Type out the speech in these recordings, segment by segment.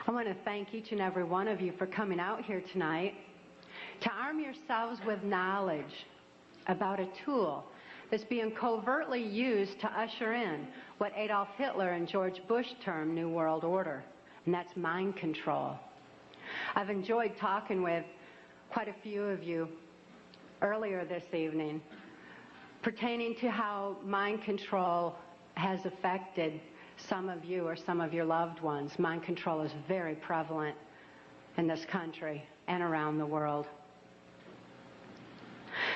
I want to thank each and every one of you for coming out here tonight to arm yourselves with knowledge about a tool that's being covertly used to usher in what Adolf Hitler and George Bush termed New World Order, and that's mind control. I've enjoyed talking with quite a few of you earlier this evening pertaining to how mind control has affected some of you or some of your loved ones. Mind control is very prevalent in this country and around the world.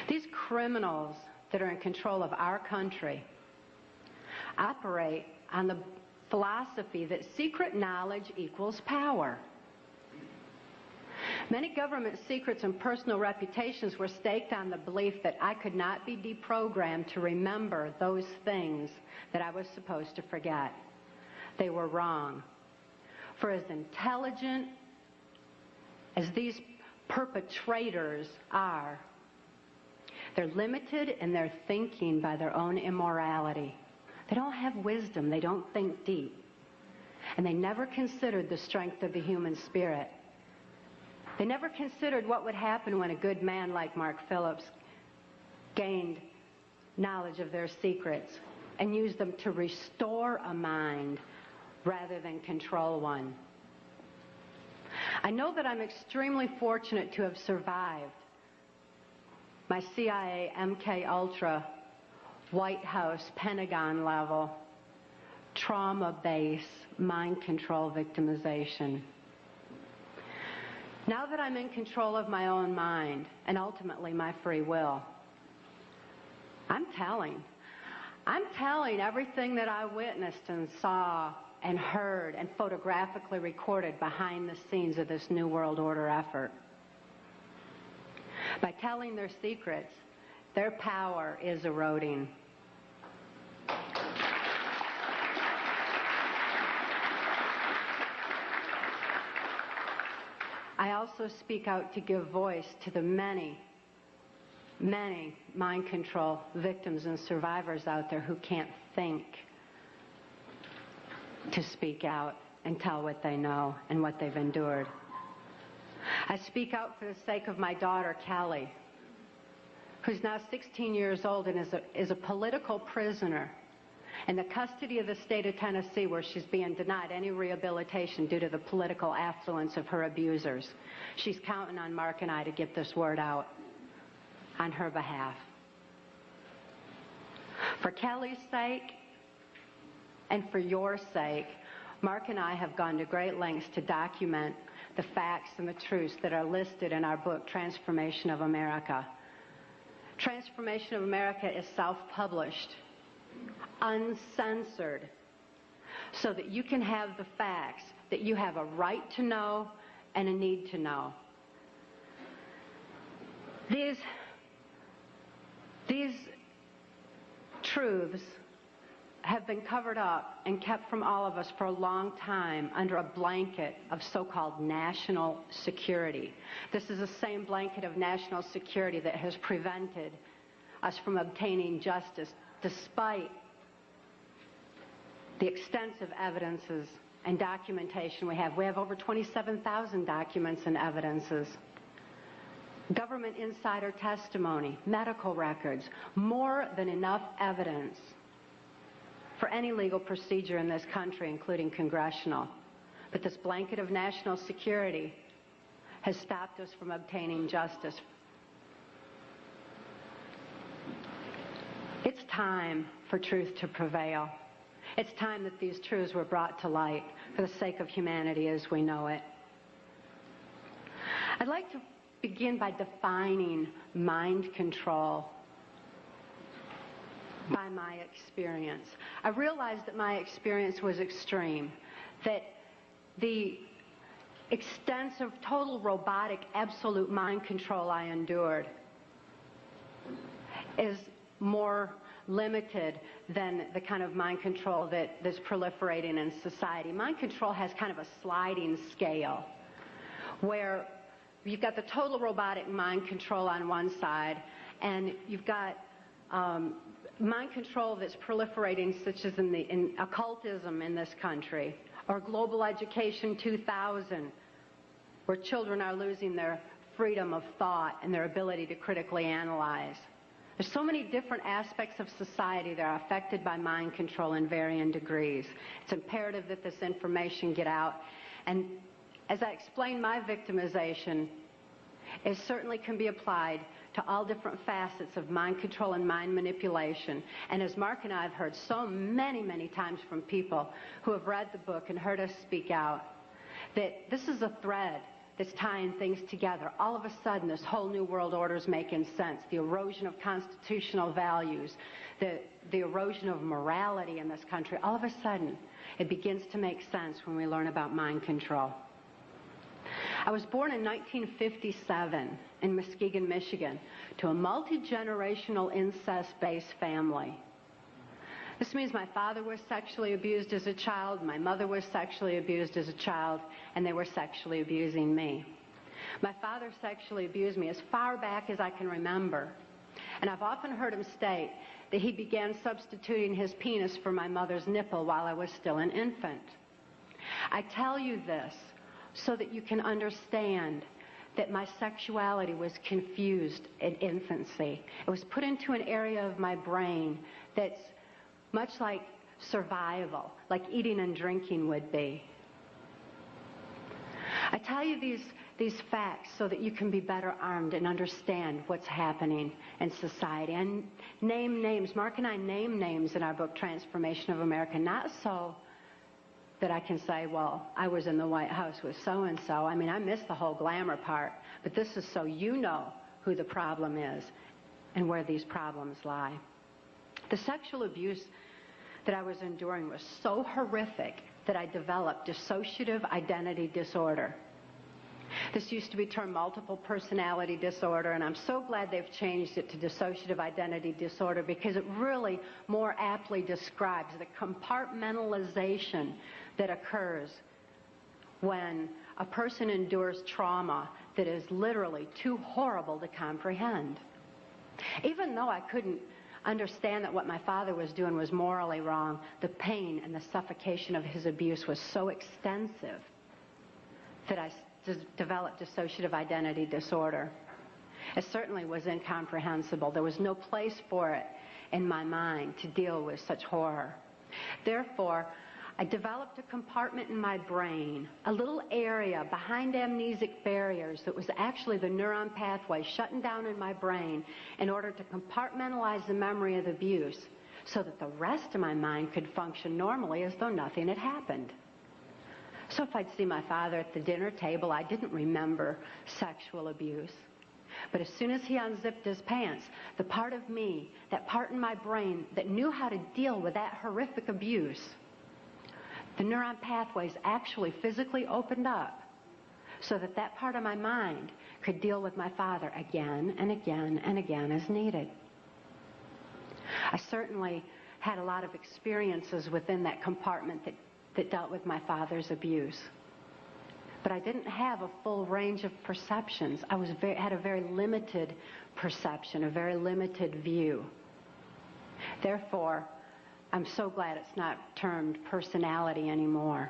These criminals that are in control of our country operate on the philosophy that secret knowledge equals power. Many government secrets and personal reputations were staked on the belief that I could not be deprogrammed to remember those things that I was supposed to forget. They were wrong. For as intelligent as these perpetrators are, they're limited in their thinking by their own immorality. They don't have wisdom. They don't think deep. And they never considered the strength of the human spirit. They never considered what would happen when a good man like Mark Phillips gained knowledge of their secrets and used them to restore a mind rather than control one. I know that I'm extremely fortunate to have survived my CIA, MK Ultra, White House, Pentagon level, trauma base, mind control victimization. Now that I'm in control of my own mind and ultimately my free will, I'm telling everything that I witnessed and saw and heard and photographically recorded behind the scenes of this New World Order effort. By telling their secrets, their power is eroding. I also speak out to give voice to the many, many mind control victims and survivors out there who can't think to speak out and tell what they know and what they've endured. I speak out for the sake of my daughter, Kelly, who's now 16 years old and is a political prisoner in the custody of the state of Tennessee, where she's being denied any rehabilitation due to the political affluence of her abusers. She's counting on Mark and I to get this word out on her behalf. For Kelly's sake and for your sake, Mark and I have gone to great lengths to document the facts and the truths that are listed in our book, Transformation of America. Transformation of America is self-published, uncensored, so that you can have the facts that you have a right to know and a need to know. These truths have been covered up and kept from all of us for a long time under a blanket of so-called national security. This is the same blanket of national security that has prevented us from obtaining justice despite the extensive evidences and documentation we have. We have over 27,000 documents and evidences. Government insider testimony, medical records, more than enough evidence for any legal procedure in this country, including congressional. But this blanket of national security has stopped us from obtaining justice. It's time for truth to prevail. It's time that these truths were brought to light for the sake of humanity as we know it. I'd like to begin by defining mind control by my experience. I realized that my experience was extreme, that the extensive, total robotic, absolute mind control I endured is more limited than the kind of mind control that's proliferating in society. Mind control has kind of a sliding scale where you've got the total robotic mind control on one side, and you've got mind control that's proliferating, such as in occultism in this country, Or Global Education 2000, where children are losing their freedom of thought and their ability to critically analyze. There's so many different aspects of society that are affected by mind control in varying degrees. It's imperative that this information get out. And as I explained my victimization, it certainly can be applied to all different facets of mind control and mind manipulation. And as Mark and I have heard so many, many times from people who have read the book and heard us speak out, that this is a thread that's tying things together. All of a sudden, this whole new world order is making sense. The erosion of constitutional values, the erosion of morality in this country, all of a sudden, it begins to make sense when we learn about mind control. I was born in 1957 in Muskegon, Michigan, to a multi-generational incest-based family. This means my father was sexually abused as a child, my mother was sexually abused as a child, and they were sexually abusing me. My father sexually abused me as far back as I can remember, and I've often heard him state that he began substituting his penis for my mother's nipple while I was still an infant. I tell you this so that you can understand that my sexuality was confused in infancy. It was put into an area of my brain that's much like survival, like eating and drinking would be. I tell you these facts so that you can be better armed and understand what's happening in society. And name names. Mark and I name names in our book, Transformation of America, not so that I can say, well, I was in the White House with so-and-so. I mean, I missed the whole glamour part. But this is so you know who the problem is and where these problems lie. The sexual abuse that I was enduring was so horrific that I developed dissociative identity disorder. This used to be termed multiple personality disorder, and I'm so glad they've changed it to dissociative identity disorder because it really more aptly describes the compartmentalization that occurs when a person endures trauma that is literally too horrible to comprehend. Even though I couldn't understand that what my father was doing was morally wrong, the pain and the suffocation of his abuse was so extensive that I developed dissociative identity disorder. It certainly was incomprehensible. There was no place for it in my mind to deal with such horror. Therefore, I developed a compartment in my brain, a little area behind amnesic barriers that was actually the neuron pathway shutting down in my brain in order to compartmentalize the memory of the abuse so that the rest of my mind could function normally as though nothing had happened. So if I'd see my father at the dinner table, I didn't remember sexual abuse. But as soon as he unzipped his pants, the part of me, that part in my brain that knew how to deal with that horrific abuse, the neuron pathways actually physically opened up so that that part of my mind could deal with my father again and again and again as needed. I certainly had a lot of experiences within that compartment that dealt with my father's abuse. But I didn't have a full range of perceptions. I had a very limited perception, a very limited view. Therefore, I'm so glad it's not termed personality anymore.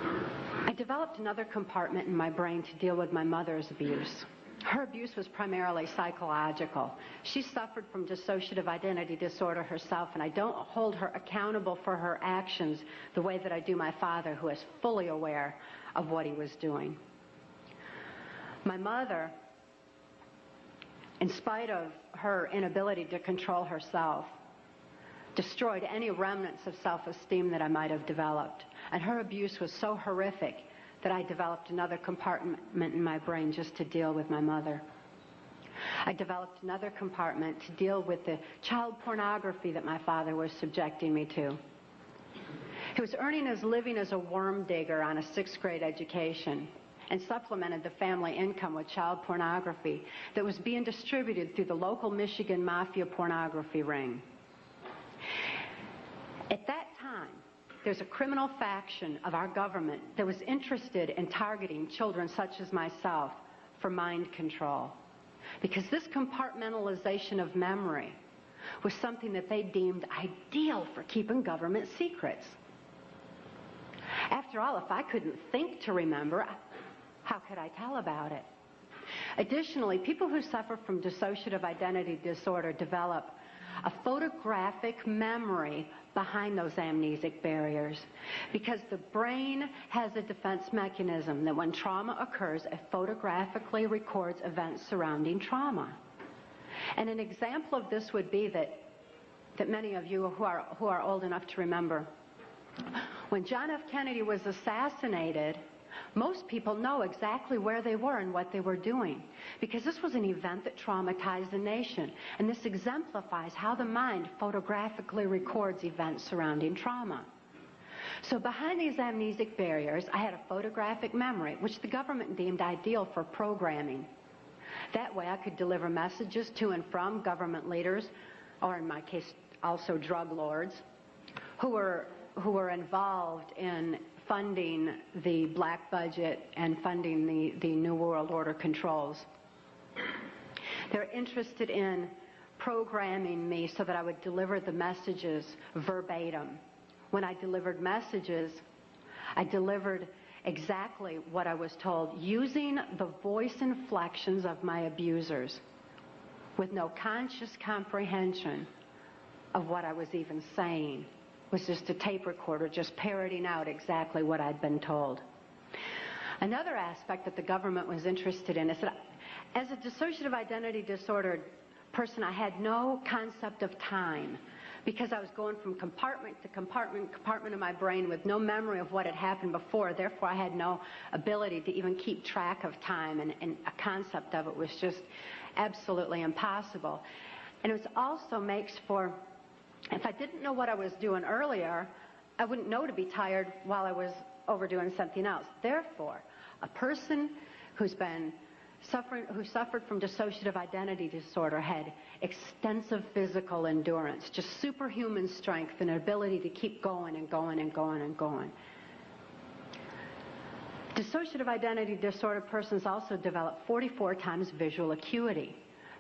I developed another compartment in my brain to deal with my mother's abuse. Her abuse was primarily psychological. She suffered from dissociative identity disorder herself, and I don't hold her accountable for her actions the way that I do my father, who is fully aware of what he was doing. My mother, in spite of her inability to control herself, destroyed any remnants of self-esteem that I might have developed. And her abuse was so horrific that I developed another compartment in my brain just to deal with my mother. I developed another compartment to deal with the child pornography that my father was subjecting me to. He was earning his living as a worm digger on a 6th grade education and supplemented the family income with child pornography that was being distributed through the local Michigan mafia pornography ring. At that time, there's a criminal faction of our government that was interested in targeting children such as myself for mind control. Because this compartmentalization of memory was something that they deemed ideal for keeping government secrets. After all, if I couldn't think to remember, how could I tell about it? Additionally, people who suffer from dissociative identity disorder develop a photographic memory behind those amnesic barriers, because the brain has a defense mechanism that when trauma occurs, it photographically records events surrounding trauma. And an example of this would be that many of you who are old enough to remember, when John F. Kennedy was assassinated, most people know exactly where they were and what they were doing, because this was an event that traumatized the nation. And this exemplifies how the mind photographically records events surrounding trauma. So behind these amnesic barriers, I had a photographic memory, which the government deemed ideal for programming. That way I could deliver messages to and from government leaders, or in my case, also drug lords, who were involved in funding the black budget and funding the New World Order controls. They're interested in programming me so that I would deliver the messages verbatim. When I delivered messages, I delivered exactly what I was told, using the voice inflections of my abusers, with no conscious comprehension of what I was even saying. It was just a tape recorder just parroting out exactly what I'd been told. Another aspect that the government was interested in is that as a dissociative identity disordered person, I had no concept of time, because I was going from compartment to compartment of my brain with no memory of what had happened before. Therefore, I had no ability to even keep track of time, and a concept of it was just absolutely impossible. And it also makes for, if I didn't know what I was doing earlier, I wouldn't know to be tired while I was overdoing something else. Therefore, a person who suffered from dissociative identity disorder had extensive physical endurance, just superhuman strength and ability to keep going and going and going and going. Dissociative identity disorder persons also develop 44 times visual acuity.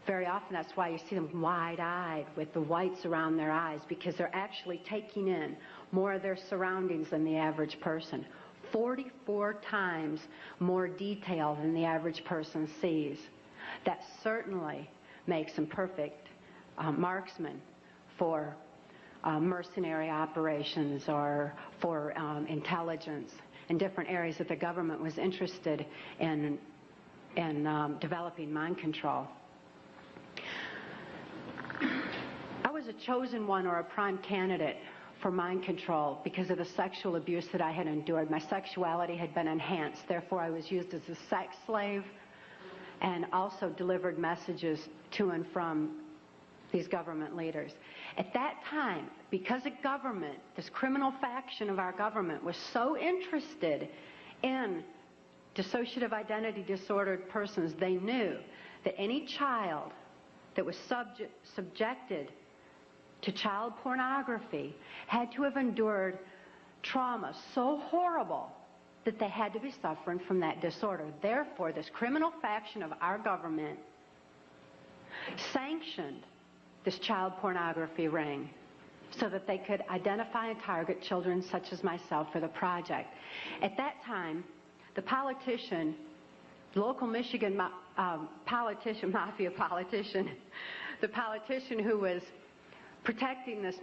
Very often that's why you see them wide-eyed with the whites around their eyes, because they're actually taking in more of their surroundings than the average person. 44 times more detail than the average person sees. That certainly makes them perfect marksmen for mercenary operations or for intelligence in different areas that the government was interested in developing mind control. I was a chosen one, or a prime candidate, for mind control because of the sexual abuse that I had endured. My sexuality had been enhanced. Therefore, I was used as a sex slave and also delivered messages to and from these government leaders. At that time, because a government, this criminal faction of our government, was so interested in dissociative identity disordered persons, they knew that any child that was subjected to child pornography had to have endured trauma so horrible that they had to be suffering from that disorder. Therefore, this criminal faction of our government sanctioned this child pornography ring so that they could identify and target children such as myself for the project. At that time, the politician, local Michigan mafia politician, the politician who was protecting this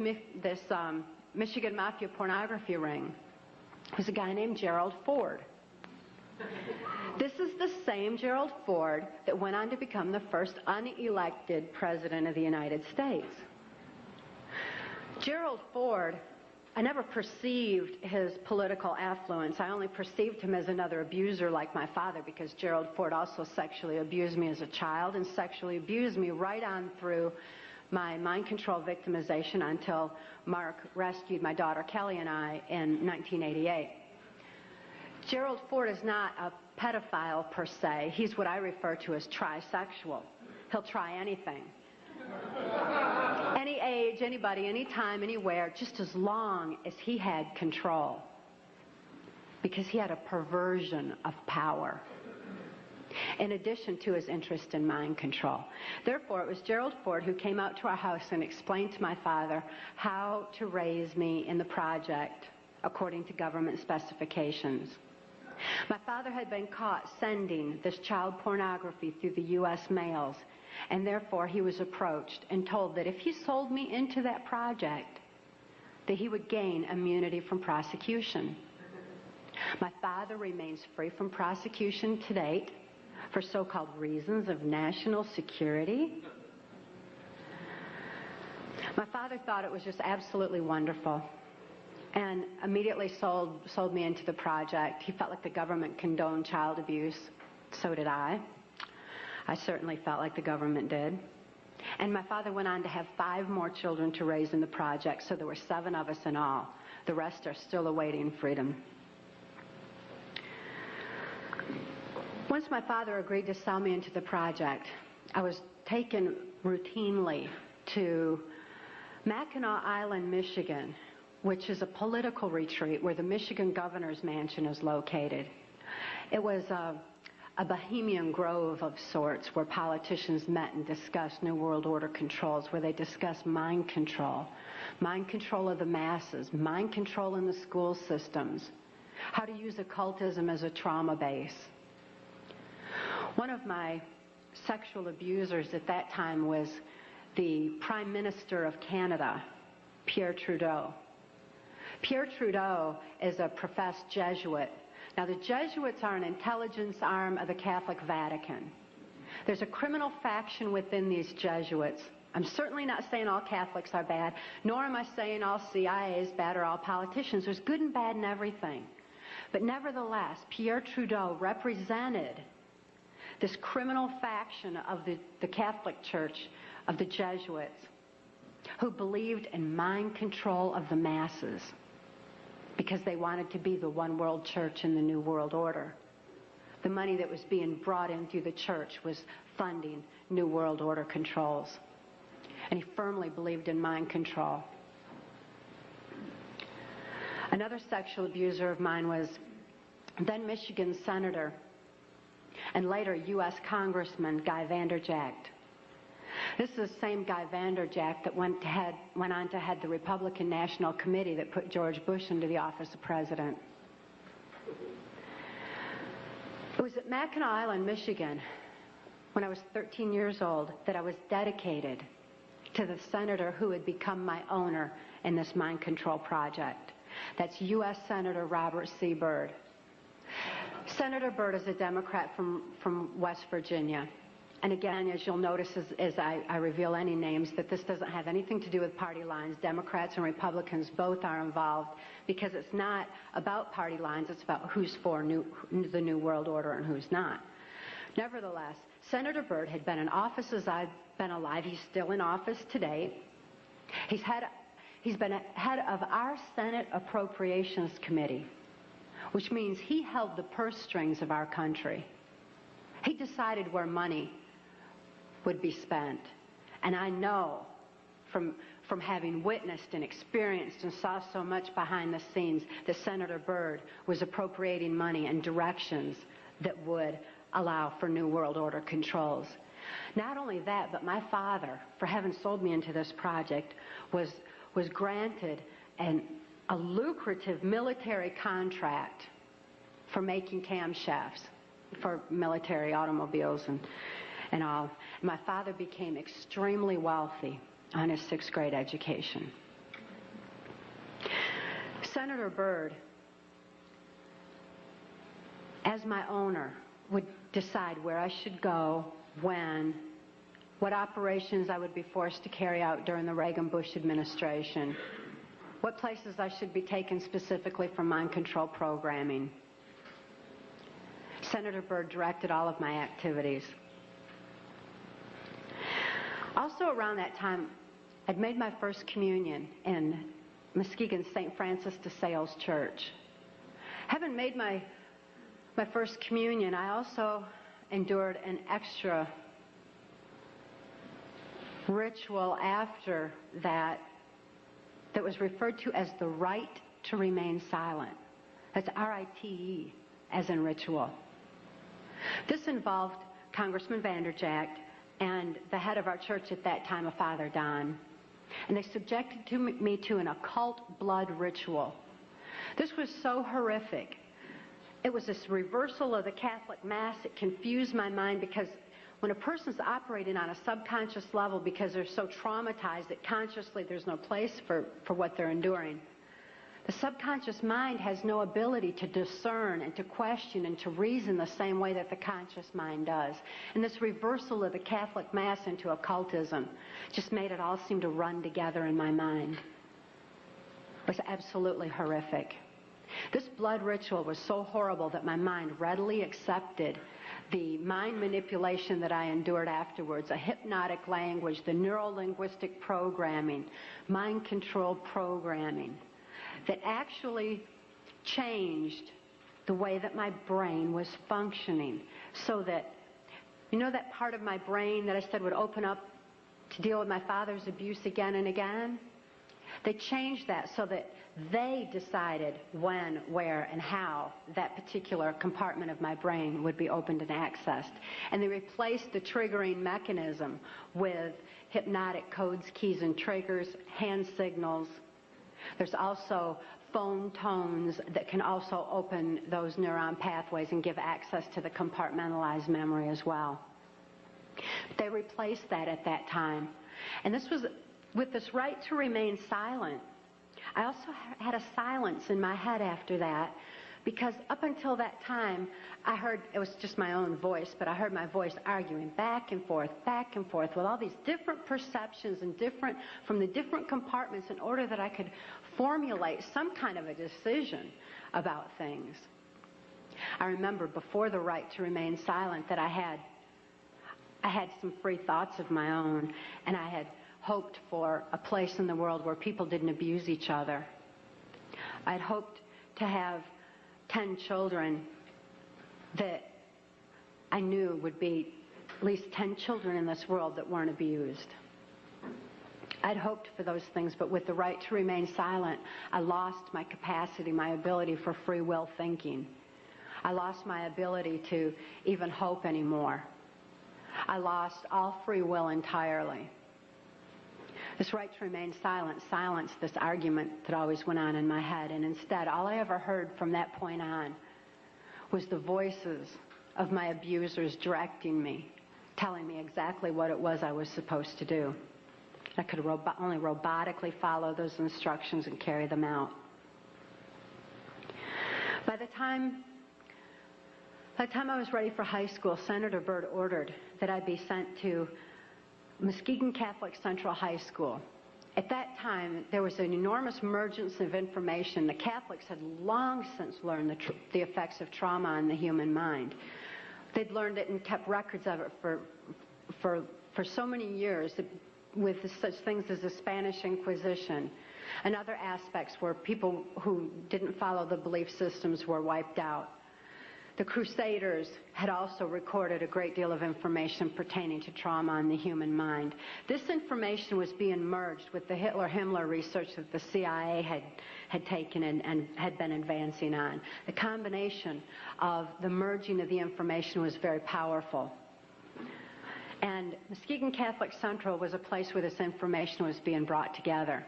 Michigan mafia pornography ring was a guy named Gerald Ford. This is the same Gerald Ford that went on to become the first unelected president of the United States. Gerald Ford, I never perceived his political affluence. I only perceived him as another abuser like my father, because Gerald Ford also sexually abused me as a child and sexually abused me right on through my mind control victimization until Mark rescued my daughter Kelly and I in 1988. Gerald Ford is not a pedophile per se. He's what I refer to as trisexual. He'll try anything. Any age, anybody, anytime, anywhere, just as long as he had control. Because he had a perversion of power. in addition to his interest in mind control. Therefore, it was Gerald Ford who came out to our house and explained to my father how to raise me in the project according to government specifications. My father had been caught sending this child pornography through the U.S. mails, and therefore he was approached and told that if he sold me into that project, that he would gain immunity from prosecution. My father remains free from prosecution to date for so-called reasons of national security. My father thought it was just absolutely wonderful and immediately sold me into the project. He felt like the government condoned child abuse. So did I. I certainly felt like the government did. And my father went on to have 5 more children to raise in the project, so there were 7 of us in all. The rest are still awaiting freedom. Once my father agreed to sell me into the project, I was taken routinely to Mackinac Island, Michigan, which is a political retreat where the Michigan governor's mansion is located. It was a bohemian grove of sorts where politicians met and discussed New World Order controls, where they discussed mind control of the masses, mind control in the school systems, how to use occultism as a trauma base. One of my sexual abusers at that time was the Prime Minister of Canada, Pierre Trudeau. Pierre Trudeau is a professed Jesuit. Now, the Jesuits are an intelligence arm of the Catholic Vatican. There's a criminal faction within these Jesuits. I'm certainly not saying all Catholics are bad, nor am I saying all CIA is bad or all politicians. There's good and bad in everything. But nevertheless, Pierre Trudeau represented this criminal faction of the Catholic Church, of the Jesuits, who believed in mind control of the masses because they wanted to be the one world church in the New World Order. The money that was being brought in through the church was funding New World Order controls. And he firmly believed in mind control. Another sexual abuser of mine was then Michigan Senator and later U.S. Congressman Guy Vanderjagt. This is the same Guy Vanderjagt that went on to head the Republican National Committee that put George Bush into the office of president. It was at Mackinac Island, Michigan, when I was 13 years old, that I was dedicated to the senator who had become my owner in this mind control project. That's U.S. Senator Robert C. Byrd. Senator Byrd is a Democrat from West Virginia. And again, as you'll notice as I reveal any names, that this doesn't have anything to do with party lines. Democrats and Republicans both are involved because it's not about party lines, it's about who's for the New World Order and who's not. Nevertheless, Senator Byrd had been in office as I've been alive. He's still in office today. He's been head of our Senate Appropriations Committee, which means he held the purse strings of our country. He decided where money would be spent. And I know from having witnessed and experienced and saw so much behind the scenes that Senator Byrd was appropriating money in directions that would allow for New World Order controls. Not only that, but my father, for having sold me into this project, was granted a lucrative military contract for making camshafts for military automobiles and all. My father became extremely wealthy on his 6th grade education. Senator Byrd, as my owner, would decide where I should go, when, what operations I would be forced to carry out during the Reagan-Bush administration, what places I should be taken specifically for mind control programming. Senator Byrd directed all of my activities. Also around that time, I'd made my first communion in Muskegon's St. Francis de Sales Church. Having made my first communion, I also endured an extra ritual after that was referred to as the rite to remain silent. That's R-I-T-E, as in ritual. This involved Congressman Vanderjagt and the head of our church at that time, a Father Don. And they subjected me to an occult blood ritual. This was so horrific. It was this reversal of the Catholic Mass. It confused my mind because when a person's operating on a subconscious level because they're so traumatized that consciously there's no place for what they're enduring, the subconscious mind has no ability to discern and to question and to reason the same way that the conscious mind does. And this reversal of the Catholic Mass into occultism just made it all seem to run together in my mind. It was absolutely horrific. This blood ritual was so horrible that my mind readily accepted the mind manipulation that I endured afterwards, a hypnotic language, the neuro-linguistic programming, mind control programming, that actually changed the way that my brain was functioning. So that, you know that part of my brain that I said would open up to deal with my father's abuse again and again? They changed that so that they decided when, where, and how that particular compartment of my brain would be opened and accessed. And they replaced the triggering mechanism with hypnotic codes, keys, and triggers, hand signals. There's also phone tones that can also open those neuron pathways and give access to the compartmentalized memory as well. They replaced that at that time. And this was with this right to remain silent. I also had a silence in my head after that, because up until that time, I heard, it was just my own voice, but I heard my voice arguing back and forth with all these different perceptions and from the different compartments in order that I could formulate some kind of a decision about things. I remember before the right to remain silent that I had some free thoughts of my own, and I had hoped for a place in the world where people didn't abuse each other. I'd hoped to have 10 children that I knew would be at least 10 children in this world that weren't abused. I'd hoped for those things, but with the right to remain silent, I lost my capacity, my ability for free will thinking. I lost my ability to even hope anymore. I lost all free will entirely. This right to remain silent silenced this argument that always went on in my head, and instead, all I ever heard from that point on was the voices of my abusers directing me, telling me exactly what it was I was supposed to do. I could only robotically follow those instructions and carry them out. By the time I was ready for high school, Senator Byrd ordered that I be sent to Muskegon Catholic Central High School. At that time, there was an enormous emergence of information. The Catholics had long since learned the effects of trauma on the human mind. They'd learned it and kept records of it for so many years, with such things as the Spanish Inquisition and other aspects where people who didn't follow the belief systems were wiped out. The Crusaders had also recorded a great deal of information pertaining to trauma on the human mind. This information was being merged with the Hitler-Himmler research that the CIA had taken and had been advancing on. The combination of the merging of the information was very powerful. And Muskegon Catholic Central was a place where this information was being brought together.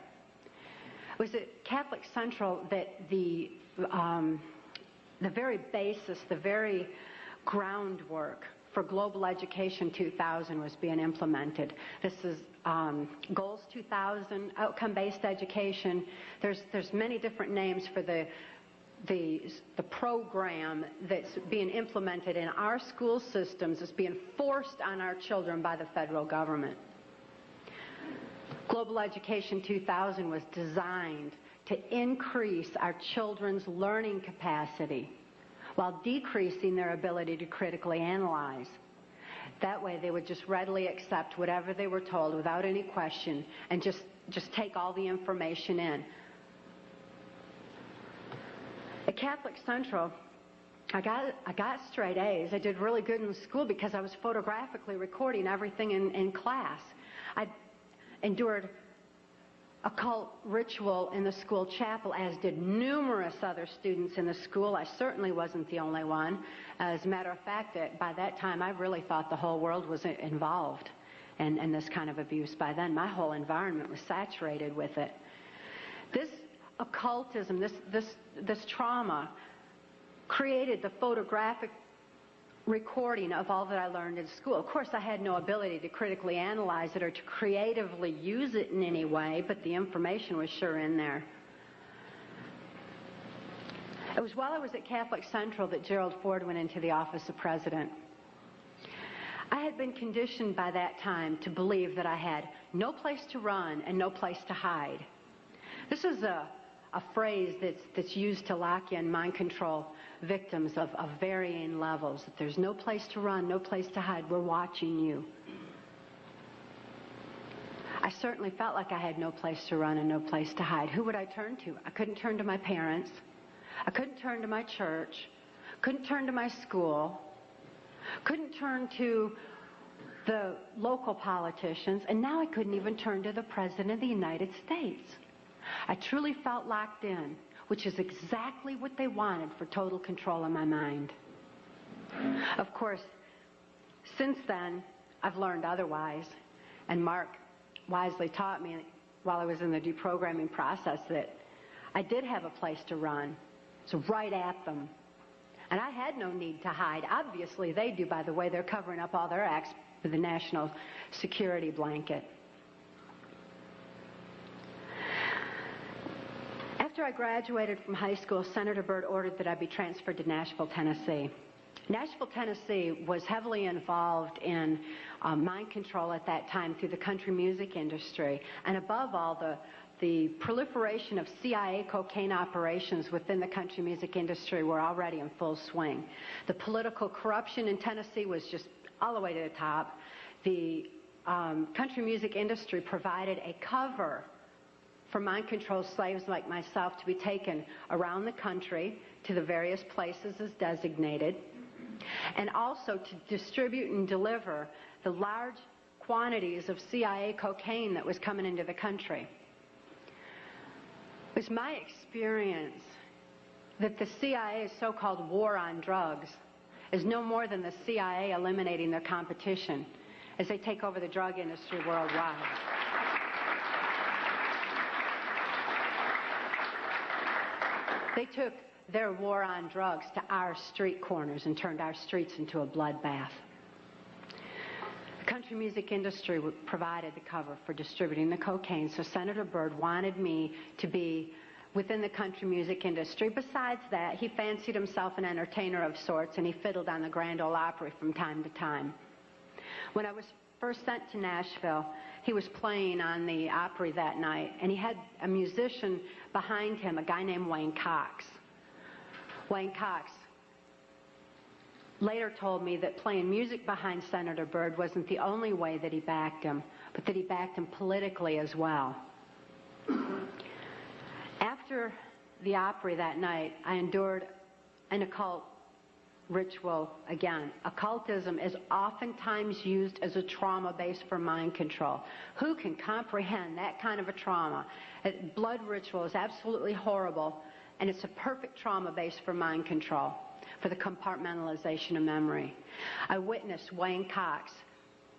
It was at Catholic Central that the very basis, the very groundwork for Global Education 2000 was being implemented. This is Goals 2000, outcome-based education. There's many different names for the program that's being implemented in our school systems. It's being forced on our children by the federal government. Global Education 2000 was designed to increase our children's learning capacity while decreasing their ability to critically analyze. That way they would just readily accept whatever they were told without any question and just take all the information in. At Catholic Central, I got straight A's. I did really good in school because I was photographically recording everything in class. I endured occult ritual in the school chapel, as did numerous other students in the school. I certainly wasn't the only one. As a matter of fact, by that time, I really thought the whole world was involved in this kind of abuse. By then, my whole environment was saturated with it. This occultism, this trauma, created the photographic recording of all that I learned in school. Of course, I had no ability to critically analyze it or to creatively use it in any way, but the information was sure in there. It was while I was at Catholic Central that Gerald Ford went into the office of president. I had been conditioned by that time to believe that I had no place to run and no place to hide. This is a phrase that's used to lock in mind control victims of varying levels. That there's no place to run, no place to hide. We're watching you. I certainly felt like I had no place to run and no place to hide. Who would I turn to? I couldn't turn to my parents. I couldn't turn to my church. Couldn't turn to my school. Couldn't turn to the local politicians. And now I couldn't even turn to the President of the United States. I truly felt locked in, which is exactly what they wanted for total control of my mind. Of course, since then, I've learned otherwise. And Mark wisely taught me while I was in the deprogramming process that I did have a place to run. So right at them. And I had no need to hide. Obviously, they do, by the way. They're covering up all their acts with the national security blanket. After I graduated from high school, Senator Byrd ordered that I be transferred to Nashville, Tennessee. Nashville, Tennessee was heavily involved in mind control at that time through the country music industry, and above all, the proliferation of CIA cocaine operations within the country music industry were already in full swing. The political corruption in Tennessee was just all the way to the top. The country music industry provided a cover for mind-controlled slaves like myself to be taken around the country to the various places as designated, and also to distribute and deliver the large quantities of CIA cocaine that was coming into the country. It was my experience that the CIA's so-called war on drugs is no more than the CIA eliminating their competition as they take over the drug industry worldwide. They took their war on drugs to our street corners and turned our streets into a bloodbath. The country music industry provided the cover for distributing the cocaine, so Senator Byrd wanted me to be within the country music industry. Besides that, he fancied himself an entertainer of sorts, and he fiddled on the Grand Ole Opry from time to time. When I was first sent to Nashville, he was playing on the Opry that night, and he had a musician behind him, a guy named Wayne Cox. Wayne Cox later told me that playing music behind Senator Byrd wasn't the only way that he backed him, but that he backed him politically as well. After the Opry that night, I endured an occult ritual again. Occultism is oftentimes used as a trauma base for mind control. Who can comprehend that kind of a trauma? Blood ritual is absolutely horrible, and it's a perfect trauma base for mind control, for the compartmentalization of memory. I witnessed Wayne Cox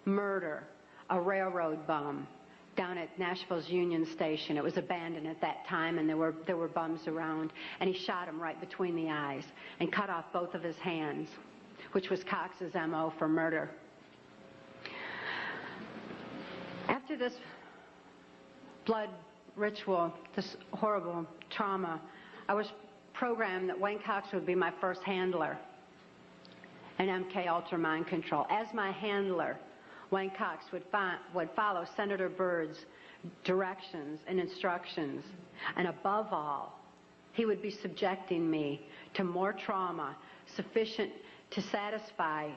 murder a railroad bum down at Nashville's Union Station. It was abandoned at that time, and there were bums around, and he shot him right between the eyes and cut off both of his hands, which was Cox's MO for murder. After this blood ritual, this horrible trauma, I was programmed that Wayne Cox would be my first handler in MK Ultra Mind Control. As my handler, Wayne Cox would follow Senator Byrd's directions and instructions, and above all, he would be subjecting me to more trauma sufficient to satisfy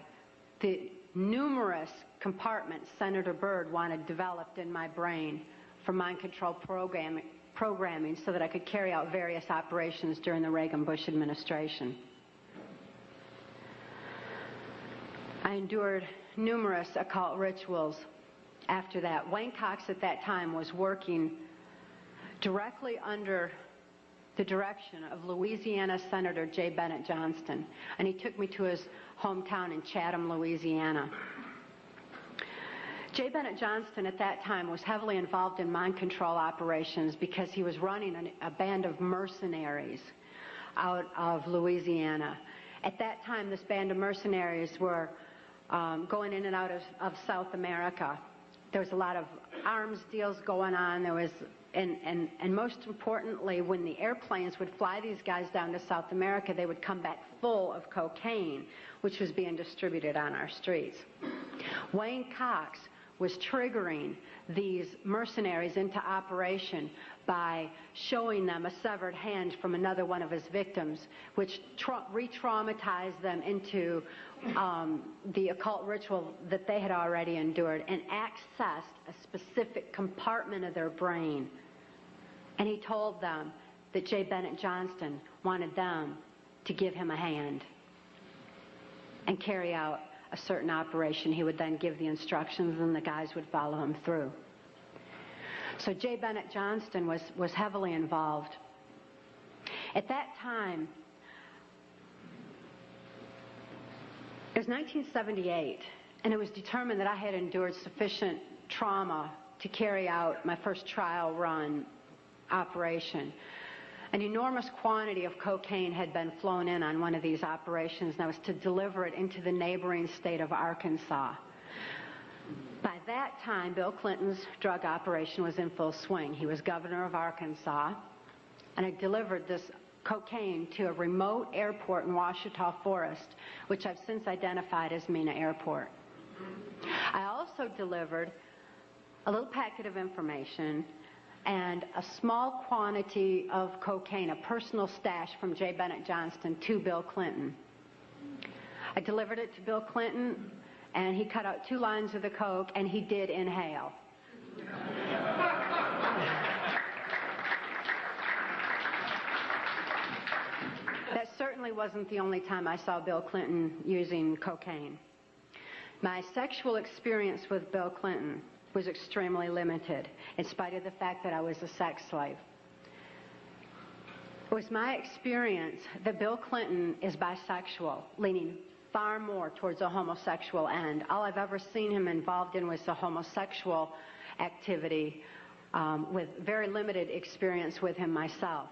the numerous compartments Senator Byrd wanted developed in my brain for mind control programming so that I could carry out various operations during the Reagan-Bush administration. I endured numerous occult rituals after that. Wayne Cox at that time was working directly under the direction of Louisiana Senator J. Bennett Johnston, and he took me to his hometown in Chatham, Louisiana. J. Bennett Johnston at that time was heavily involved in mind control operations because he was running a band of mercenaries out of Louisiana. At that time, this band of mercenaries were going in and out of South America. There was a lot of arms deals going on. There was, and most importantly, when the airplanes would fly these guys down to South America, they would come back full of cocaine, which was being distributed on our streets. Wayne Cox was triggering these mercenaries into operation by showing them a severed hand from another one of his victims, which re-traumatized them into the occult ritual that they had already endured and accessed a specific compartment of their brain. And he told them that J. Bennett Johnston wanted them to give him a hand and carry out a certain operation. He would then give the instructions and the guys would follow him through. So J. Bennett Johnston was heavily involved. At that time, it was 1978, and it was determined that I had endured sufficient trauma to carry out my first trial run operation. An enormous quantity of cocaine had been flown in on one of these operations, and I was to deliver it into the neighboring state of Arkansas. By that time, Bill Clinton's drug operation was in full swing. He was governor of Arkansas, and I delivered this cocaine to a remote airport in Ouachita Forest, which I've since identified as Mena Airport. I also delivered a little packet of information and a small quantity of cocaine, a personal stash from J. Bennett Johnston, to Bill Clinton. I delivered it to Bill Clinton, and he cut out 2 lines of the coke, and he did inhale. That certainly wasn't the only time I saw Bill Clinton using cocaine. My sexual experience with Bill Clinton was extremely limited, in spite of the fact that I was a sex slave. It was my experience that Bill Clinton is bisexual, leaning far more towards a homosexual end. All I've ever seen him involved in was a homosexual activity, with very limited experience with him myself.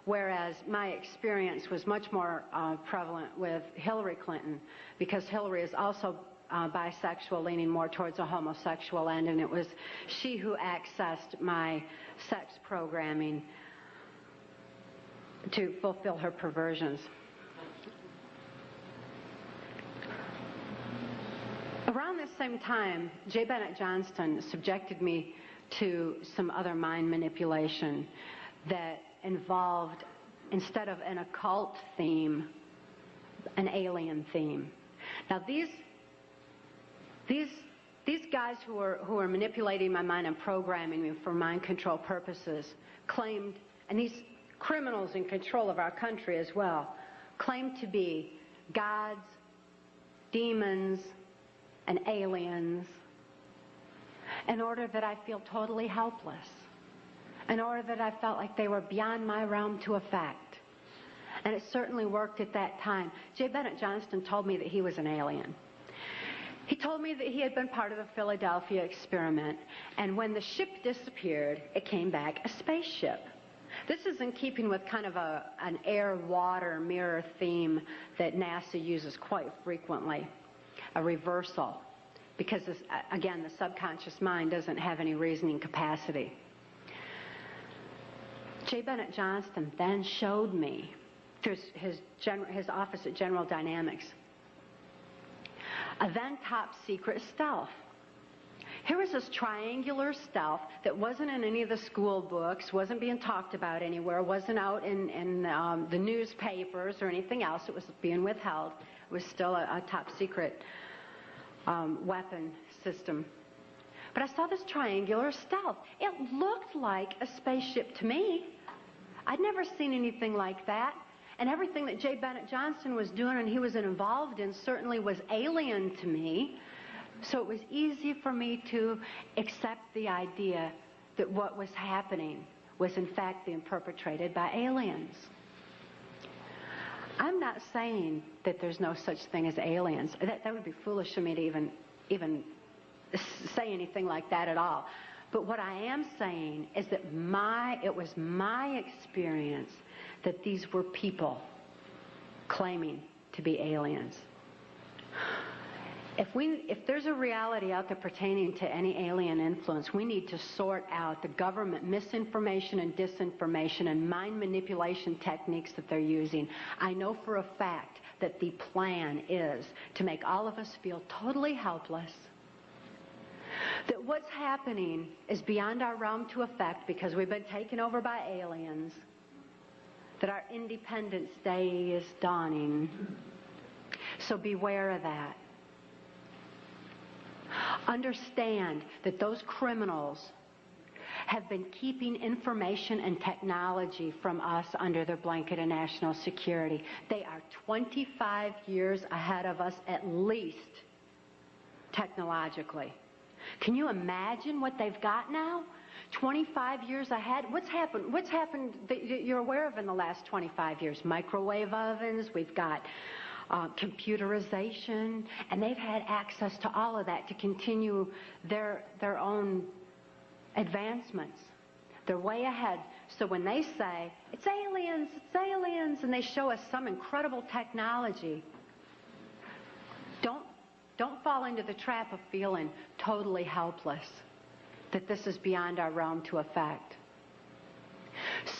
Whereas my experience was much more prevalent with Hillary Clinton, because Hillary is also bisexual, leaning more towards a homosexual end, and it was she who accessed my sex programming to fulfill her perversions. Around this same time, J. Bennett Johnston subjected me to some other mind manipulation that involved, instead of an occult theme, an alien theme. Now these guys who are manipulating my mind and programming me for mind control purposes claimed, and these criminals in control of our country as well, claimed to be gods, demons, and aliens, in order that I feel totally helpless, in order that I felt like they were beyond my realm to affect. And it certainly worked at that time. J. Bennett Johnston told me that he was an alien. He told me that he had been part of the Philadelphia experiment, and when the ship disappeared, it came back a spaceship. This is in keeping with kind of an air-water mirror theme that NASA uses quite frequently, a reversal, because, again, the subconscious mind doesn't have any reasoning capacity. J. Bennett Johnston then showed me, through his office at General Dynamics, a then top secret stealth. Here was this triangular stealth that wasn't in any of the school books, wasn't being talked about anywhere, wasn't out in the newspapers or anything else. It was being withheld. It was still a top secret weapon system. But I saw this triangular stealth. It looked like a spaceship to me. I'd never seen anything like that. And everything that J. Bennett Johnston was doing and he was involved in certainly was alien to me. So it was easy for me to accept the idea that what was happening was in fact being perpetrated by aliens. I'm not saying that there's no such thing as aliens. That would be foolish of me to even say anything like that at all. But what I am saying is that it was my experience that these were people claiming to be aliens. If there's a reality out there pertaining to any alien influence, we need to sort out the government misinformation and disinformation and mind manipulation techniques that they're using. I know for a fact that the plan is to make all of us feel totally helpless, that what's happening is beyond our realm to affect because we've been taken over by aliens, that our Independence Day is dawning. So beware of that. Understand that those criminals have been keeping information and technology from us under their blanket of national security. They are 25 years ahead of us at least, technologically. Can you imagine what they've got now? 25 years ahead? What's happened that you're aware of in the last 25 years? Microwave ovens, we've got computerization, and they've had access to all of that to continue their own advancements. They're way ahead. So when they say, it's aliens, and they show us some incredible technology, don't fall into the trap of feeling totally helpless, that this is beyond our realm to affect.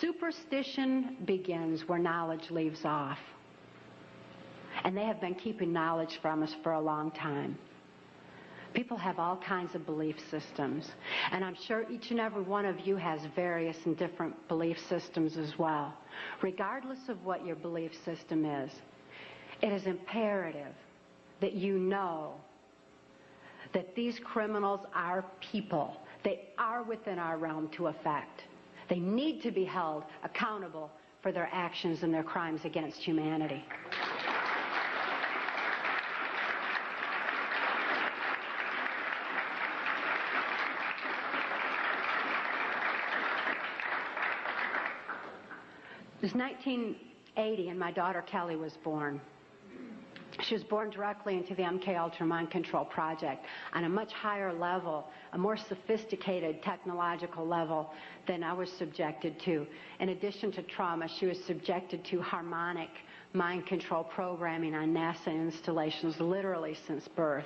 Superstition begins where knowledge leaves off. And they have been keeping knowledge from us for a long time. People have all kinds of belief systems. And I'm sure each and every one of you has various and different belief systems as well. Regardless of what your belief system is, it is imperative that you know that these criminals are people. They are within our realm to affect. They need to be held accountable for their actions and their crimes against humanity. It was 1980 and my daughter Kelly was born. She was born directly into the MK Ultra Mind Control Project on a much higher level, a more sophisticated technological level than I was subjected to. In addition to trauma, she was subjected to harmonic mind control programming on NASA installations literally since birth,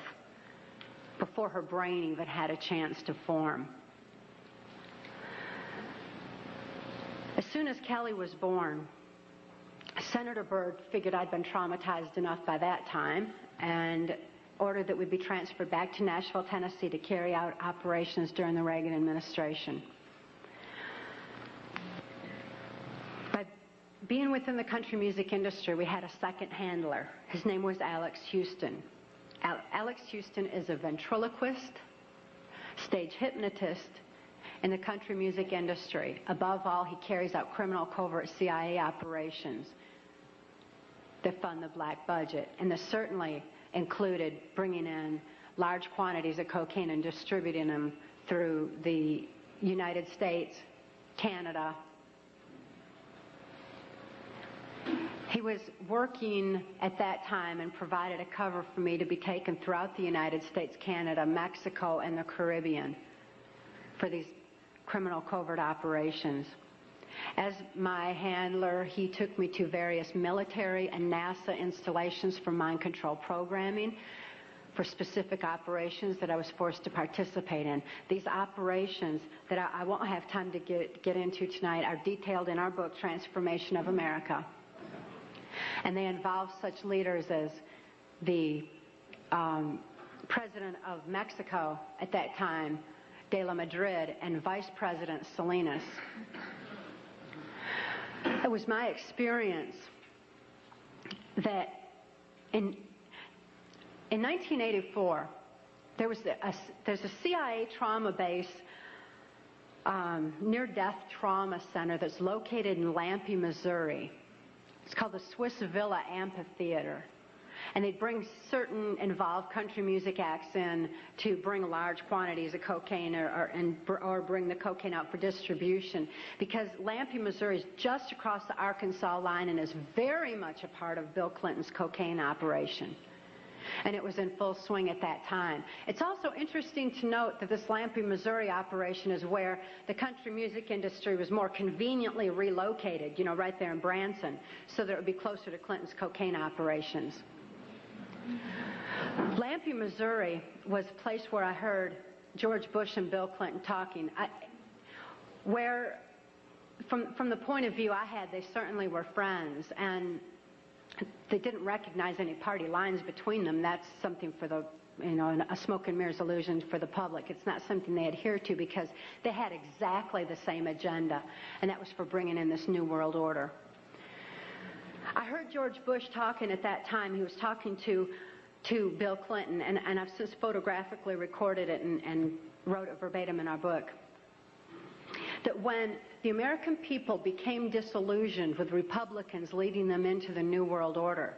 before her brain even had a chance to form. As soon as Kelly was born, Senator Byrd figured I'd been traumatized enough by that time and ordered that we be transferred back to Nashville, Tennessee to carry out operations during the Reagan administration. By being within the country music industry, we had a second handler. His name was Alex Houston. Alex Houston is a ventriloquist, stage hypnotist in the country music industry. Above all, he carries out criminal covert CIA operations that fund the black budget. And this certainly included bringing in large quantities of cocaine and distributing them through the United States, Canada. He was working at that time and provided a cover for me to be taken throughout the United States, Canada, Mexico, and the Caribbean for these criminal covert operations. As my handler, he took me to various military and NASA installations for mind control programming for specific operations that I was forced to participate in. These operations that I won't have time to get into tonight are detailed in our book, Transformation of America. And they involve such leaders as the President of Mexico at that time, De La Madrid, and Vice President Salinas. It was my experience that in 1984, there's a CIA trauma base, near-death trauma center that's located in Lampe, Missouri. It's called the Swiss Villa Amphitheater. And they'd bring certain involved country music acts in to bring large quantities of cocaine or bring the cocaine out for distribution. Because Lampe, Missouri is just across the Arkansas line and is very much a part of Bill Clinton's cocaine operation. And it was in full swing at that time. It's also interesting to note that this Lampe, Missouri operation is where the country music industry was more conveniently relocated, you know, right there in Branson, so that it would be closer to Clinton's cocaine operations. Lampe, Missouri was a place where I heard George Bush and Bill Clinton talking. From the point of view I had, they certainly were friends, and they didn't recognize any party lines between them. That's something for the, you know, a smoke and mirrors illusion for the public. It's not something they adhere to because they had exactly the same agenda, and that was for bringing in this New World Order. I heard George Bush talking at that time. He was talking to Bill Clinton, and I've since photographically recorded it and wrote it verbatim in our book, that when the American people became disillusioned with Republicans leading them into the New World Order,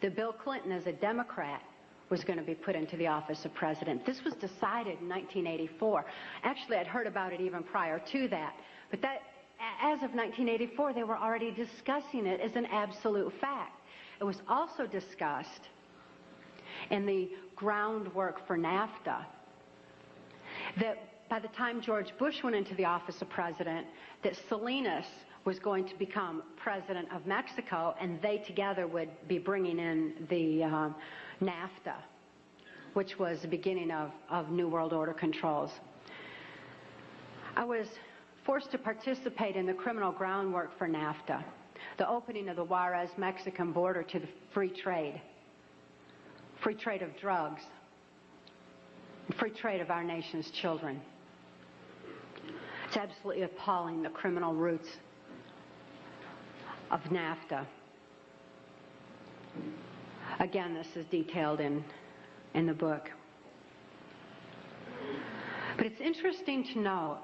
that Bill Clinton, as a Democrat, was going to be put into the office of president. This was decided in 1984. Actually, I'd heard about it even prior to that. But that, as of 1984, they were already discussing it as an absolute fact. It was also discussed in the groundwork for NAFTA that by the time George Bush went into the office of president, that Salinas was going to become president of Mexico, and they together would be bringing in the NAFTA, which was the beginning of New World Order controls. I was forced to participate in the criminal groundwork for NAFTA, the opening of the Juarez-Mexican border to the free trade of drugs, free trade of our nation's children. It's absolutely appalling, the criminal roots of NAFTA. Again, this is detailed in the book. But it's interesting to note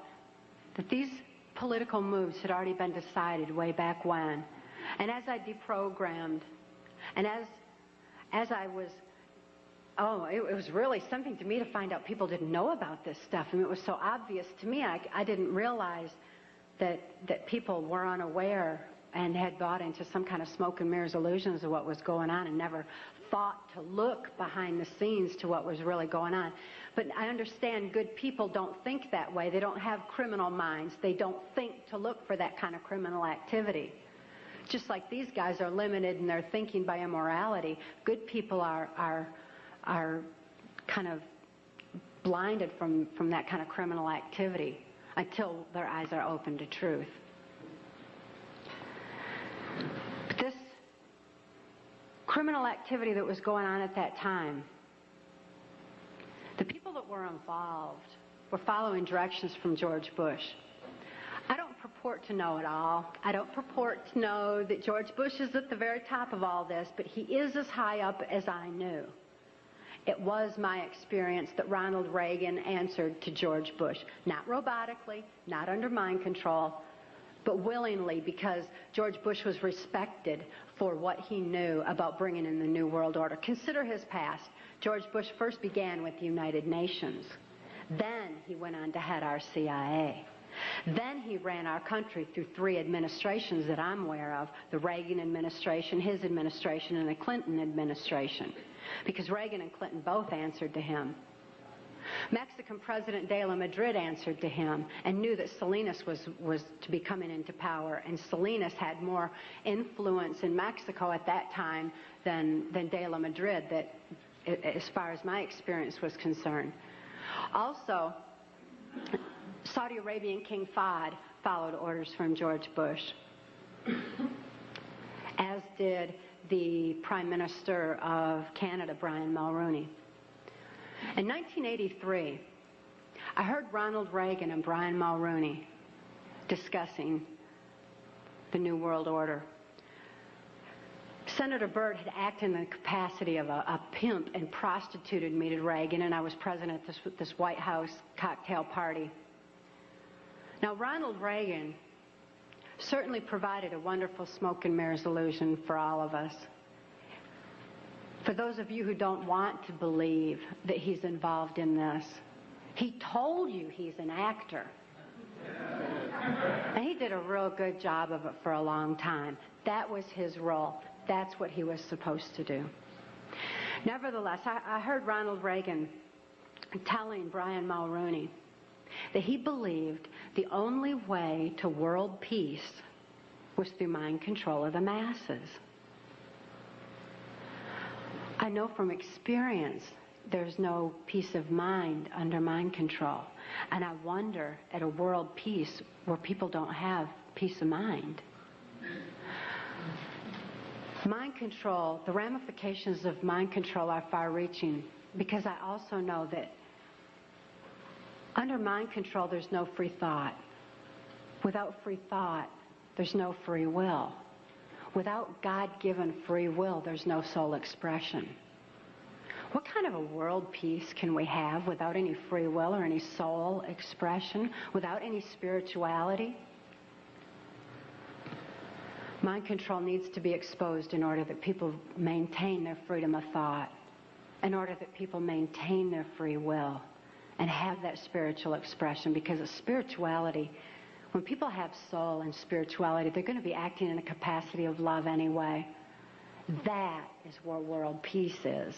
that these political moves had already been decided way back when. And as I deprogrammed, and as I was, it was really something to me to find out people didn't know about this stuff. I mean, it was so obvious to me. I didn't realize that people were unaware and had bought into some kind of smoke and mirrors illusions of what was going on and never thought to look behind the scenes to what was really going on. But I understand good people don't think that way. They don't have criminal minds. They don't think to look for that kind of criminal activity. Just like these guys are limited in their thinking by immorality, good people are kind of blinded from that kind of criminal activity until their eyes are open to truth. But this criminal activity that was going on at that time, the people that were involved were following directions from George Bush. I don't purport to know it all. I don't purport to know that George Bush is at the very top of all this, but he is as high up as I knew. It was my experience that Ronald Reagan answered to George Bush, not robotically, not under mind control, but willingly, because George Bush was respected for what he knew about bringing in the New World Order. Consider his past. George Bush first began with the United Nations. Then he went on to head our CIA. Then he ran our country through 3 administrations that I'm aware of, the Reagan administration, his administration, and the Clinton administration, because Reagan and Clinton both answered to him. Mexican President de la Madrid answered to him and knew that Salinas was to be coming into power, and Salinas had more influence in Mexico at that time than de la Madrid, that, as far as my experience was concerned. Also, Saudi Arabian King Fahd followed orders from George Bush, as did the Prime Minister of Canada, Brian Mulroney. In 1983, I heard Ronald Reagan and Brian Mulroney discussing the New World Order. Senator Byrd had acted in the capacity of a pimp and prostituted me to Reagan, and I was present at this White House cocktail party. Now, Ronald Reagan certainly provided a wonderful smoke and mirrors illusion for all of us. For those of you who don't want to believe that he's involved in this, he told you he's an actor. And he did a real good job of it for a long time. That was his role. That's what he was supposed to do. Nevertheless, I heard Ronald Reagan telling Brian Mulroney that he believed the only way to world peace was through mind control of the masses. I know from experience there's no peace of mind under mind control. And I wonder at a world peace where people don't have peace of mind. Mind control, the ramifications of mind control are far-reaching, because I also know that under mind control there's no free thought. Without free thought, there's no free will. Without God-given free will, there's no soul expression. What kind of a world peace can we have without any free will or any soul expression, without any spirituality? Mind control needs to be exposed in order that people maintain their freedom of thought, in order that people maintain their free will and have that spiritual expression, because of spirituality, when people have soul and spirituality, they're going to be acting in a capacity of love anyway. That is where world peace is.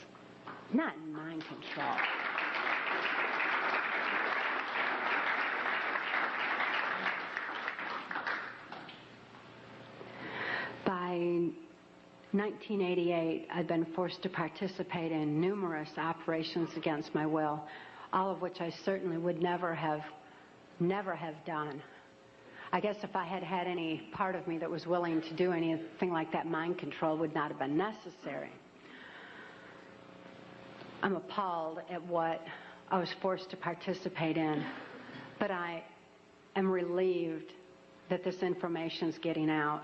Not mind control. By 1988, I'd been forced to participate in numerous operations against my will, all of which I certainly would never have done. I guess if I had had any part of me that was willing to do anything like that, mind control would not have been necessary. I'm appalled at what I was forced to participate in, but I am relieved that this information's getting out,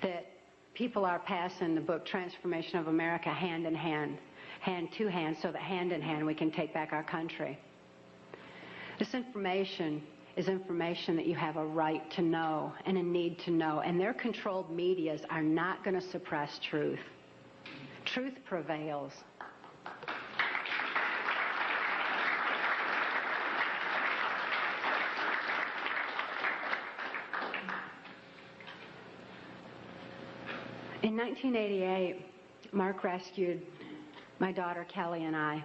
that people are passing the book Transformation of America hand in hand, hand to hand, so that hand in hand we can take back our country. This information is information that you have a right to know and a need to know, and their controlled medias are not going to suppress truth. Truth prevails. In 1988, Mark rescued my daughter Kelly and I.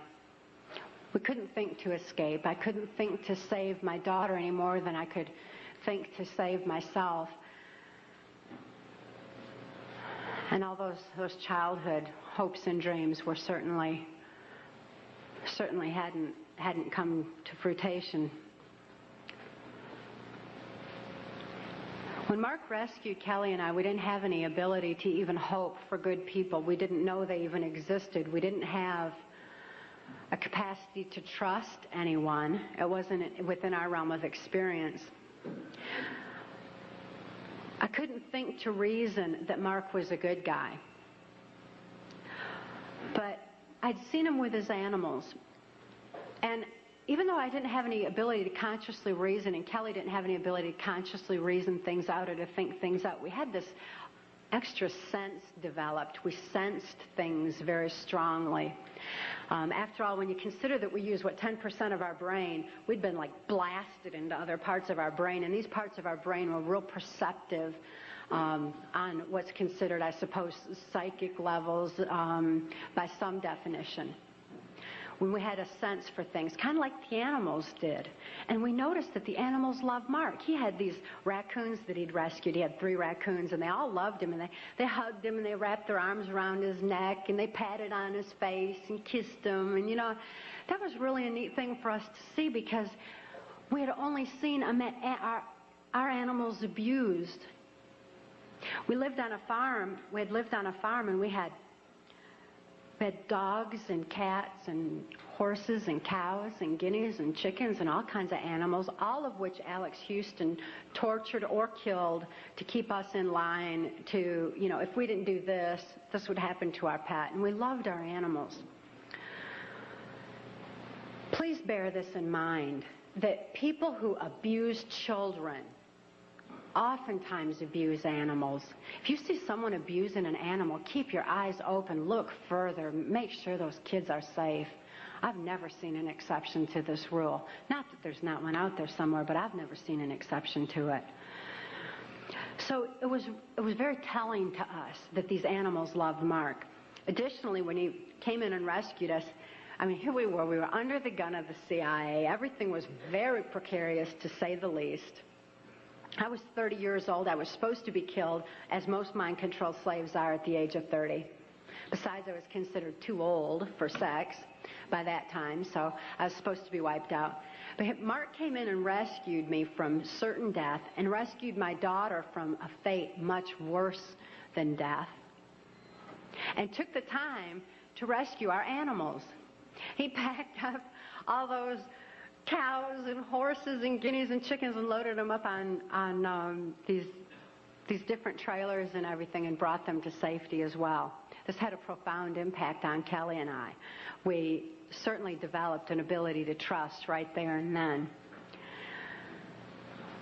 We couldn't think to escape. I couldn't think to save my daughter any more than I could think to save myself. And all those childhood hopes and dreams were certainly hadn't come to fruition. When Mark rescued Kelly and I, we didn't have any ability to even hope for good people. We didn't know they even existed. We didn't have a capacity to trust anyone. It wasn't within our realm of experience. I couldn't think to reason that Mark was a good guy. But I'd seen him with his animals. And even though I didn't have any ability to consciously reason, and Kelly didn't have any ability to consciously reason things out or to think things out, we had this extra sense developed. We sensed things very strongly. After all, when you consider that we use, 10% of our brain, we'd been like blasted into other parts of our brain, and these parts of our brain were real perceptive on what's considered, I suppose, psychic levels by some definition. When we had a sense for things, kind of like the animals did. And we noticed that the animals loved Mark. He had these raccoons that he'd rescued. He had 3 raccoons, and they all loved him, and they hugged him, and they wrapped their arms around his neck, and they patted on his face and kissed him. And, that was really a neat thing for us to see, because we had only seen our animals abused. We lived on a farm. We had lived on a farm, and we had dogs and cats and horses and cows and guineas and chickens and all kinds of animals, all of which Alex Houston tortured or killed to keep us in line to, if we didn't do this, this would happen to our pet. And we loved our animals. Please bear this in mind, that people who abuse children oftentimes abuse animals. If you see someone abusing an animal, keep your eyes open, look further, make sure those kids are safe. I've never seen an exception to this rule. Not that there's not one out there somewhere, but I've never seen an exception to it. So it was very telling to us that these animals loved Mark. Additionally, when he came in and rescued us, I mean, here we were under the gun of the CIA. Everything was very precarious, to say the least. I was 30 years old. I was supposed to be killed, as most mind-controlled slaves are at the age of 30. Besides, I was considered too old for sex by that time, so I was supposed to be wiped out. But Mark came in and rescued me from certain death and rescued my daughter from a fate much worse than death, and took the time to rescue our animals. He packed up all those cows and horses and guineas and chickens and loaded them up on these different trailers and everything and brought them to safety as well. This had a profound impact on Kelly and I. We certainly developed an ability to trust right there and then.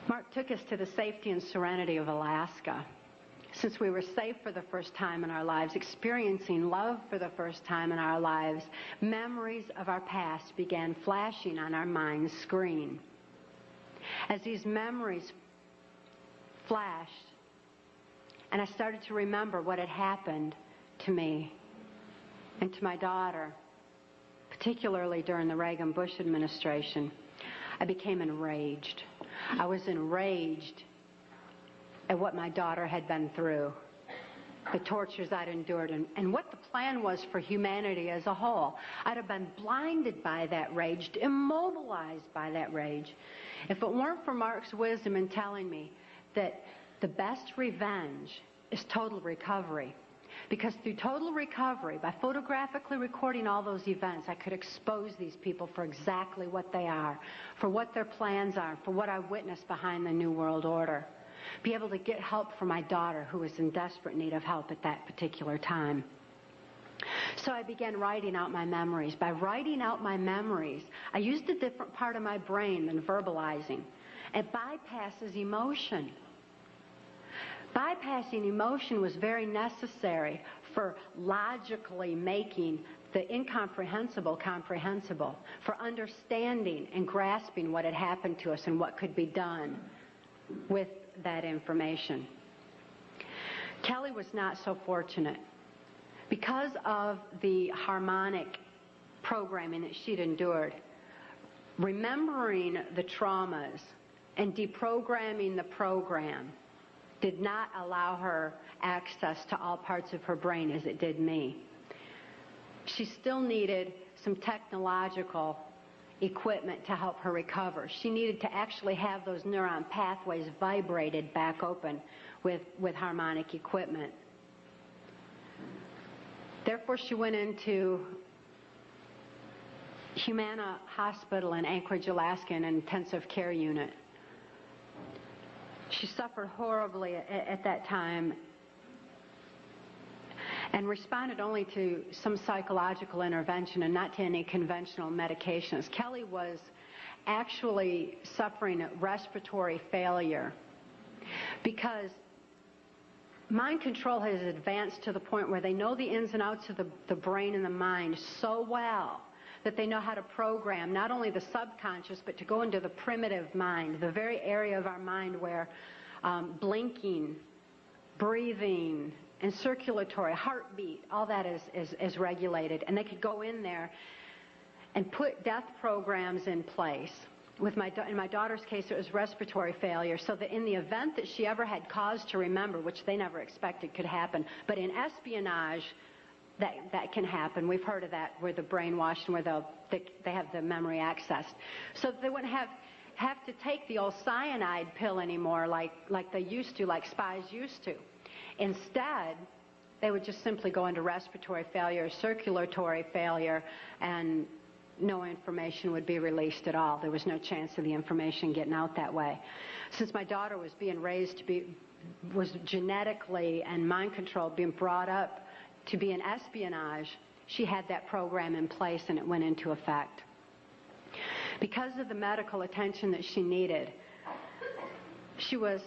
Mark took us to the safety and serenity of Alaska. Since we were safe for the first time in our lives, experiencing love for the first time in our lives, memories of our past began flashing on our mind's screen. As these memories flashed, and I started to remember what had happened to me and to my daughter, particularly during the Reagan-Bush administration, I became enraged. I was enraged at what my daughter had been through, the tortures I'd endured, and what the plan was for humanity as a whole. I'd have been blinded by that rage, immobilized by that rage, if it weren't for Mark's wisdom in telling me that the best revenge is total recovery. Because through total recovery, by photographically recording all those events, I could expose these people for exactly what they are, for what their plans are, for what I witnessed behind the New World Order. Be able to get help for my daughter, who was in desperate need of help at that particular time. So I began writing out my memories. By writing out my memories, I used a different part of my brain than verbalizing. It bypasses emotion. Bypassing emotion was very necessary for logically making the incomprehensible comprehensible, for understanding and grasping what had happened to us and what could be done with that information. Kelly was not so fortunate. Because of the harmonic programming that she'd endured, remembering the traumas and deprogramming the program did not allow her access to all parts of her brain as it did me. She still needed some technological equipment to help her recover. She needed to actually have those neuron pathways vibrated back open with harmonic equipment. Therefore, she went into Humana Hospital in Anchorage, Alaska, in an intensive care unit. She suffered horribly at that time and responded only to some psychological intervention and not to any conventional medications. Kelly was actually suffering respiratory failure because mind control has advanced to the point where they know the ins and outs of the brain and the mind so well that they know how to program not only the subconscious, but to go into the primitive mind, the very area of our mind where blinking, breathing, and circulatory, heartbeat, all that is regulated. And they could go in there and put death programs in place. In my daughter's case, it was respiratory failure, so that in the event that she ever had cause to remember, which they never expected could happen, but in espionage, that can happen. We've heard of that, where the brainwashed and where they have the memory accessed. So they wouldn't have to take the old cyanide pill anymore like they used to, like spies used to. Instead, they would just simply go into respiratory failure, circulatory failure, and no information would be released at all. There was no chance of the information getting out that way. Since my daughter was being raised was genetically and mind controlled, being brought up to be in espionage, she had that program in place and it went into effect. Because of the medical attention that she needed, she was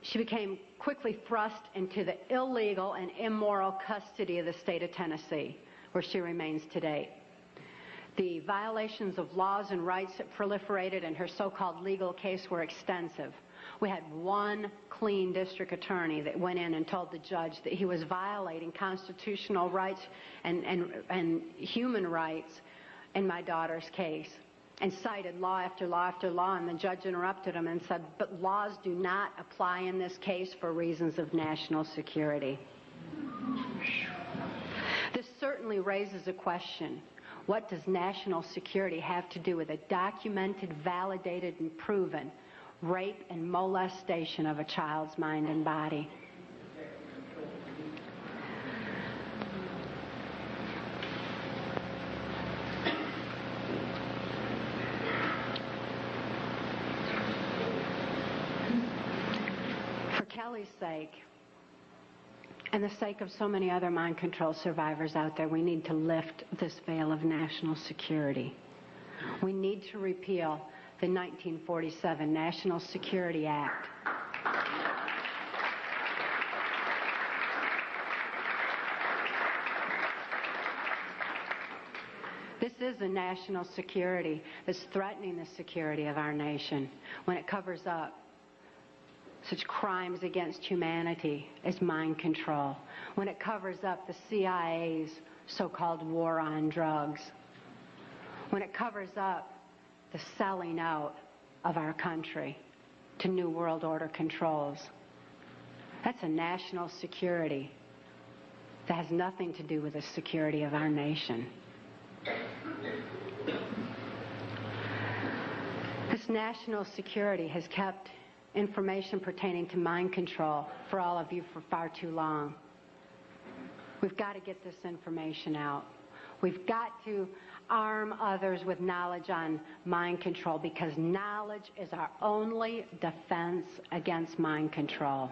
she became quickly thrust into the illegal and immoral custody of the state of Tennessee, where she remains today. The violations of laws and rights that proliferated in her so-called legal case were extensive. We had one clean district attorney that went in and told the judge that he was violating constitutional rights and human rights in my daughter's case, and cited law after law after law, and the judge interrupted him and said, but laws do not apply in this case for reasons of national security. This certainly raises a question. What does national security have to do with a documented, validated, and proven rape and molestation of a child's mind and body? For Kelly's sake, and the sake of so many other mind control survivors out there, we need to lift this veil of national security. We need to repeal the 1947 National Security Act. This is a national security that's threatening the security of our nation when it covers up such crimes against humanity as mind control, when it covers up the CIA's so-called war on drugs, when it covers up the selling out of our country to New World Order controls. That's a national security that has nothing to do with the security of our nation. This national security has kept information pertaining to mind control for all of you for far too long. We've got to get this information out. We've got to arm others with knowledge on mind control, because knowledge is our only defense against mind control.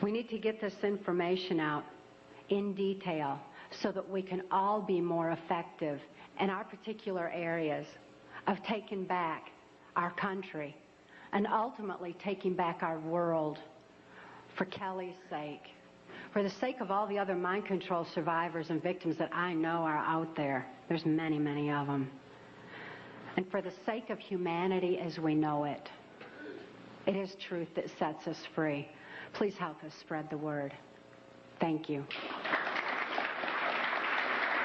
We need to get this information out in detail so that we can all be more effective in our particular areas of taking back our country and ultimately taking back our world, for Kelly's sake, for the sake of all the other mind control survivors and victims that I know are out there. There's many, many of them. And for the sake of humanity as we know it. It is truth that sets us free. Please help us spread the word. Thank you.